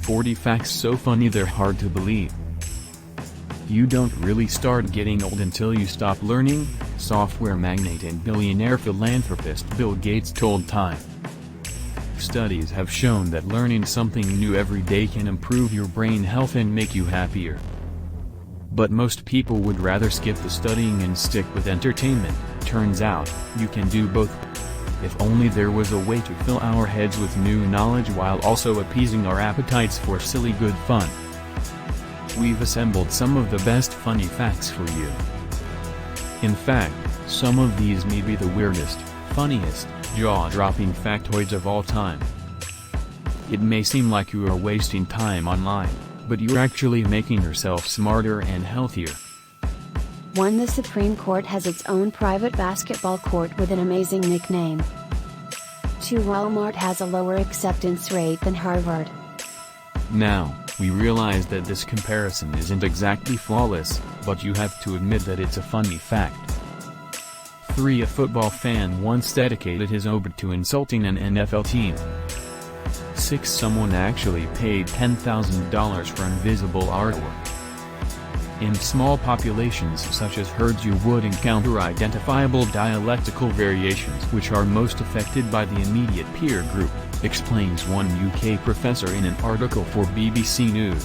40 facts so funny they're hard to believe. You don't really start getting old until you stop learning, software magnate and billionaire philanthropist Bill Gates told Time. Studies have shown that learning something new every day can improve your brain health and make you happier. But most people would rather skip the studying and stick with entertainment. Turns out, you can do both. If only there was a way to fill our heads with new knowledge while also appeasing our appetites for silly good fun. We've assembled some of the best funny facts for you. In fact, some of these may be the weirdest, funniest, jaw-dropping factoids of all time. It may seem like you are wasting time online, but you're actually making yourself smarter and healthier. 1. The Supreme Court has its own private basketball court with an amazing nickname. 2. Walmart has a lower acceptance rate than Harvard. Now, we realize that this comparison isn't exactly flawless, but you have to admit that it's a funny fact. 3. A football fan once dedicated his ode to insulting an NFL team. 6. Someone actually paid $10,000 for invisible artwork. In small populations such as herds you would encounter identifiable dialectical variations which are most affected by the immediate peer group, explains one UK professor in an article for BBC News.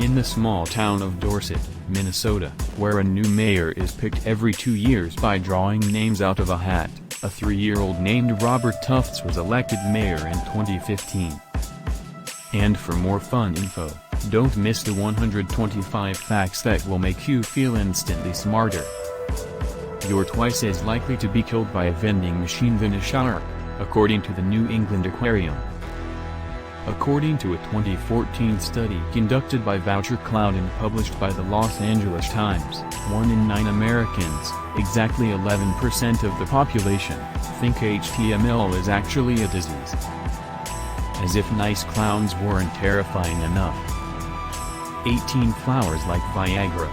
In the small town of Dorset, Minnesota, where a new mayor is picked every 2 years by drawing names out of a hat, a 3-year-old named Robert Tufts was elected mayor in 2015. And for more fun info, don't miss the 125 facts that will make you feel instantly smarter. You're twice as likely to be killed by a vending machine than a shark, according to the New England Aquarium. According to a 2014 study conducted by VoucherCloud and published by the Los Angeles Times, 1 in 9 Americans, exactly 11% of the population, think HTML is actually a disease. As if nice clowns weren't terrifying enough. 18 flowers like Viagra.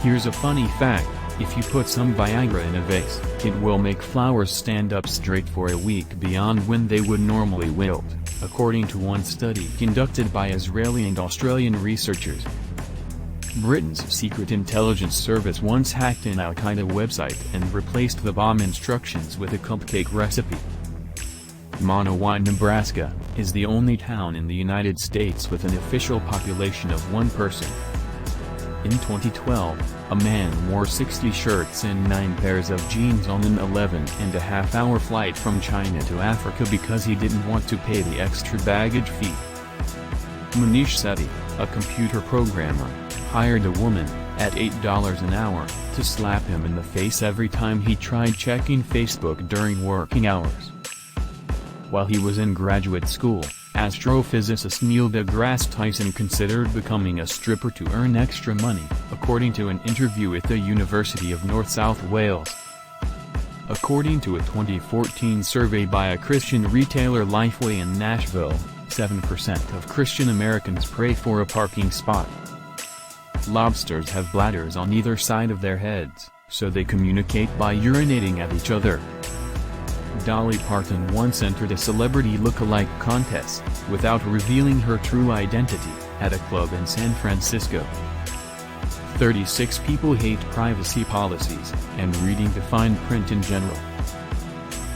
Here's a funny fact, if you put some Viagra in a vase, it will make flowers stand up straight for a week beyond when they would normally wilt, according to one study conducted by Israeli and Australian researchers. Britain's secret intelligence service once hacked an Al-Qaeda website and replaced the bomb instructions with a cupcake recipe. Monowine, Nebraska, is the only town in the United States with an official population of 1 person. In 2012, a man wore 60 shirts and 9 pairs of jeans on an 11.5-hour flight from China to Africa because he didn't want to pay the extra baggage fee. Manish Sethi, a computer programmer, hired a woman, at $8 an hour, to slap him in the face every time he tried checking Facebook during working hours. While he was in graduate school, astrophysicist Neil deGrasse Tyson considered becoming a stripper to earn extra money, according to an interview with the University of North South Wales. According to a 2014 survey by a Christian retailer Lifeway in Nashville, 7% of Christian Americans pray for a parking spot. Lobsters have bladders on either side of their heads, so they communicate by urinating at each other. Dolly Parton once entered a celebrity look-alike contest, without revealing her true identity, at a club in San Francisco. 36 people hate privacy policies, and reading the fine print in general.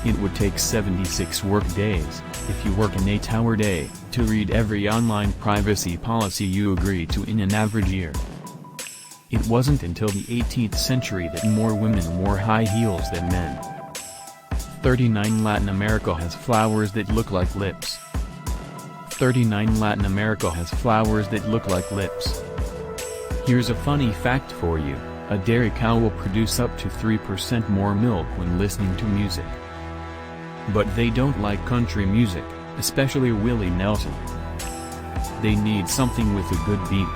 It would take 76 work days, if you work an 8-hour day, to read every online privacy policy you agree to in an average year. It wasn't until the 18th century that more women wore high heels than men. 39 Latin America has flowers that look like lips. 39 Latin America has flowers that look like lips. Here's a funny fact for you, a dairy cow will produce up to 3% more milk when listening to music. But they don't like country music, especially Willie Nelson. They need something with a good beat.